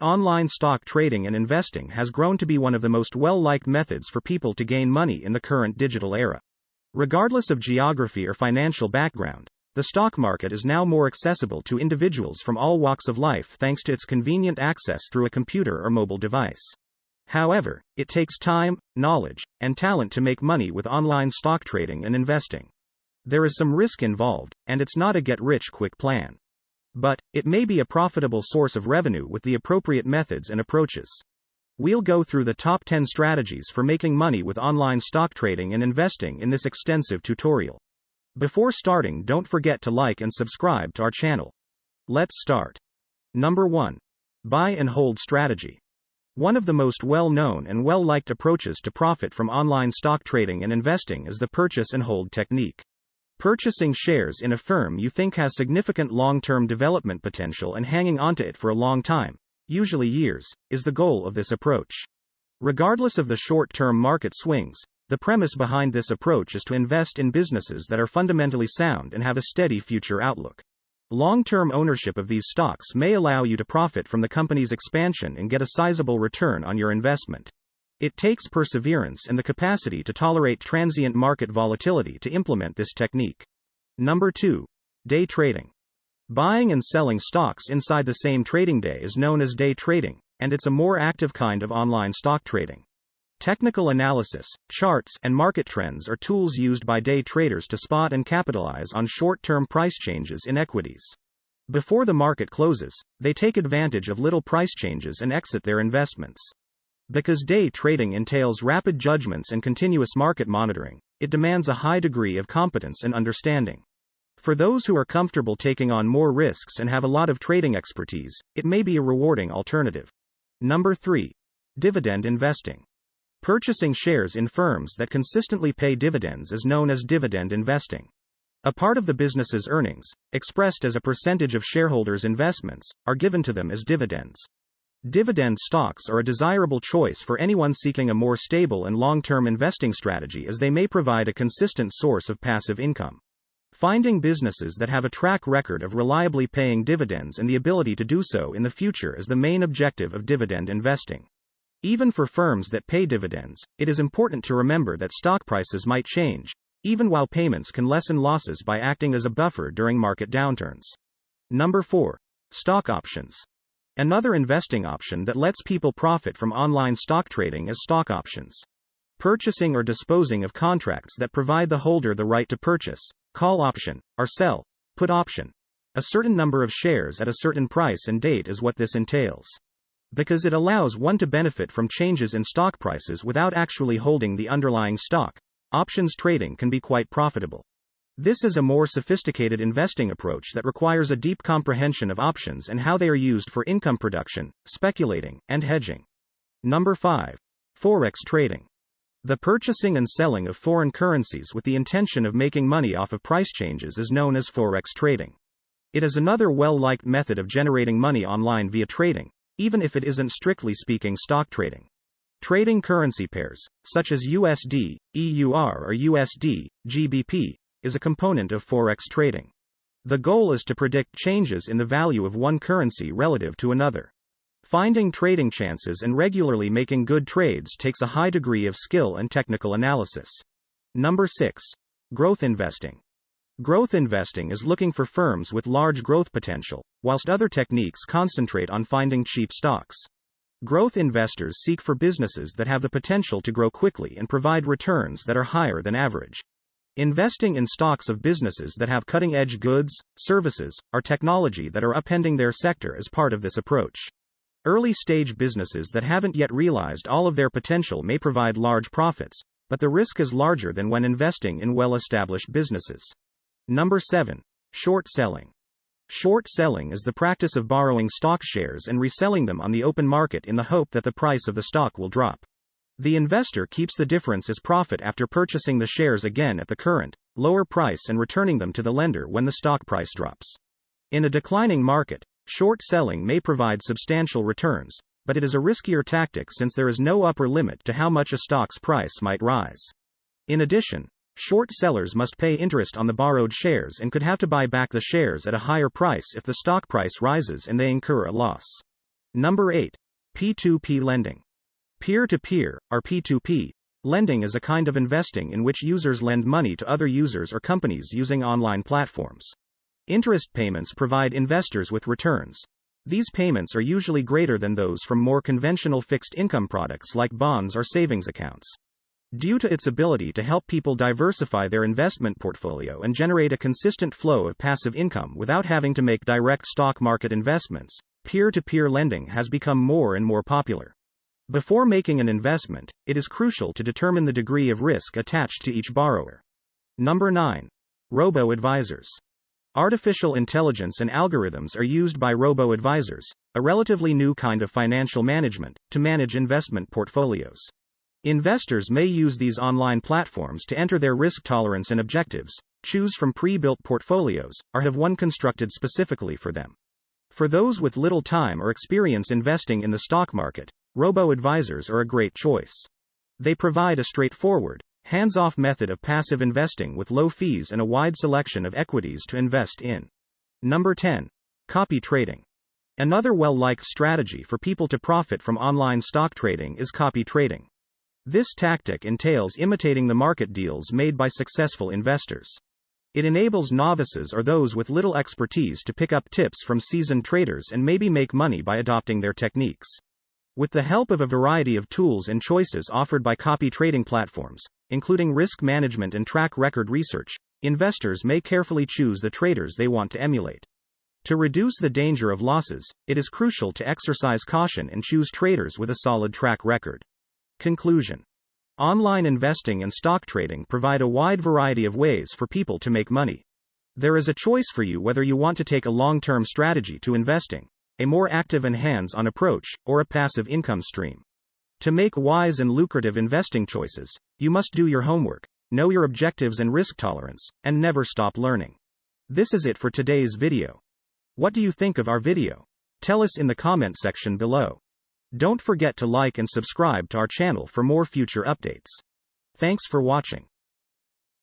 online stock trading and investing has grown to be one of the most well-liked methods for people to gain money in the current digital era. Regardless of geography or financial background, the stock market is now more accessible to individuals from all walks of life thanks to its convenient access through a computer or mobile device. However, it takes time, knowledge, and talent to make money with online stock trading and investing. There is some risk involved, and it's not a get-rich-quick plan. But it may be a profitable source of revenue with the appropriate methods and approaches. We'll go through the top 10 strategies for making money with online stock trading and investing in this extensive tutorial. Before starting, don't forget to like and subscribe to our channel. Let's start. Number 1. Buy and hold strategy. One of the most well-known and well-liked approaches to profit from online stock trading and investing is the purchase and hold technique. Purchasing shares in a firm you think has significant long-term development potential and hanging onto it for a long time, usually years, is the goal of this approach. Regardless of the short-term market swings, the premise behind this approach is to invest in businesses that are fundamentally sound and have a steady future outlook. Long-term ownership of these stocks may allow you to profit from the company's expansion and get a sizable return on your investment. It takes perseverance and the capacity to tolerate transient market volatility to implement this technique. Number 2. Day trading. Buying and selling stocks inside the same trading day is known as day trading, and it's a more active kind of online stock trading. Technical analysis, charts, and market trends are tools used by day traders to spot and capitalize on short-term price changes in equities. Before the market closes, they take advantage of little price changes and exit their investments. Because day trading entails rapid judgments and continuous market monitoring, it demands a high degree of competence and understanding. For those who are comfortable taking on more risks and have a lot of trading expertise, it may be a rewarding alternative. Number 3. Dividend investing. Purchasing shares in firms that consistently pay dividends is known as dividend investing. A part of the business's earnings, expressed as a percentage of shareholders' investments, are given to them as dividends. Dividend stocks are a desirable choice for anyone seeking a more stable and long-term investing strategy as they may provide a consistent source of passive income. Finding businesses that have a track record of reliably paying dividends and the ability to do so in the future is the main objective of dividend investing. Even for firms that pay dividends, it is important to remember that stock prices might change, even while payments can lessen losses by acting as a buffer during market downturns. Number 4. Stock options. Another investing option that lets people profit from online stock trading is stock options. Purchasing or disposing of contracts that provide the holder the right to purchase, call option, or sell, put option, a certain number of shares at a certain price and date is what this entails. Because it allows one to benefit from changes in stock prices without actually holding the underlying stock, options trading can be quite profitable. This is a more sophisticated investing approach that requires a deep comprehension of options and how they are used for income production, speculating, and hedging. Number 5. Forex trading. The purchasing and selling of foreign currencies with the intention of making money off of price changes is known as forex trading. It is another well-liked method of generating money online via trading, even if it isn't strictly speaking stock trading. Trading currency pairs, such as USD, EUR or USD, GBP, is a component of forex trading. The goal is to predict changes in the value of one currency relative to another. Finding trading chances and regularly making good trades takes a high degree of skill and technical analysis. Number 6. Growth investing. Growth investing is looking for firms with large growth potential, whilst other techniques concentrate on finding cheap stocks. Growth investors seek for businesses that have the potential to grow quickly and provide returns that are higher than average. Investing in stocks of businesses that have cutting-edge goods, services, or technology that are upending their sector is part of this approach. Early-stage businesses that haven't yet realized all of their potential may provide large profits, but the risk is larger than when investing in well-established businesses. Number 7. Short selling. Short selling is the practice of borrowing stock shares and reselling them on the open market in the hope that the price of the stock will drop. The investor keeps the difference as profit after purchasing the shares again at the current, lower price and returning them to the lender when the stock price drops. In a declining market, short selling may provide substantial returns, but it is a riskier tactic since there is no upper limit to how much a stock's price might rise. In addition, short sellers must pay interest on the borrowed shares and could have to buy back the shares at a higher price if the stock price rises and they incur a loss. Number 8. P2P lending. Peer-to-peer, or P2P, lending is a kind of investing in which users lend money to other users or companies using online platforms. Interest payments provide investors with returns. These payments are usually greater than those from more conventional fixed income products like bonds or savings accounts. Due to its ability to help people diversify their investment portfolio and generate a consistent flow of passive income without having to make direct stock market investments, peer-to-peer lending has become more and more popular. Before making an investment, it is crucial to determine the degree of risk attached to each borrower. Number 9. Robo-advisors. Artificial intelligence and algorithms are used by robo-advisors, a relatively new kind of financial management, to manage investment portfolios. Investors may use these online platforms to enter their risk tolerance and objectives, choose from pre-built portfolios, or have one constructed specifically for them. For those with little time or experience investing in the stock market, robo-advisors are a great choice. They provide a straightforward, hands-off method of passive investing with low fees and a wide selection of equities to invest in. Number 10. Copy trading. Another well-liked strategy for people to profit from online stock trading is copy trading. This tactic entails imitating the market deals made by successful investors. It enables novices or those with little expertise to pick up tips from seasoned traders and maybe make money by adopting their techniques. With the help of a variety of tools and choices offered by copy trading platforms, including risk management and track record research, investors may carefully choose the traders they want to emulate. To reduce the danger of losses, it is crucial to exercise caution and choose traders with a solid track record. Conclusion. Online investing and stock trading provide a wide variety of ways for people to make money. There is a choice for you whether you want to take a long-term strategy to investing, a more active and hands-on approach, or a passive income stream. To make wise and lucrative investing choices, you must do your homework, know your objectives and risk tolerance, and never stop learning. This is it for today's video. What do you think of our video? Tell us in the comment section below. Don't forget to like and subscribe to our channel for more future updates. Thanks for watching.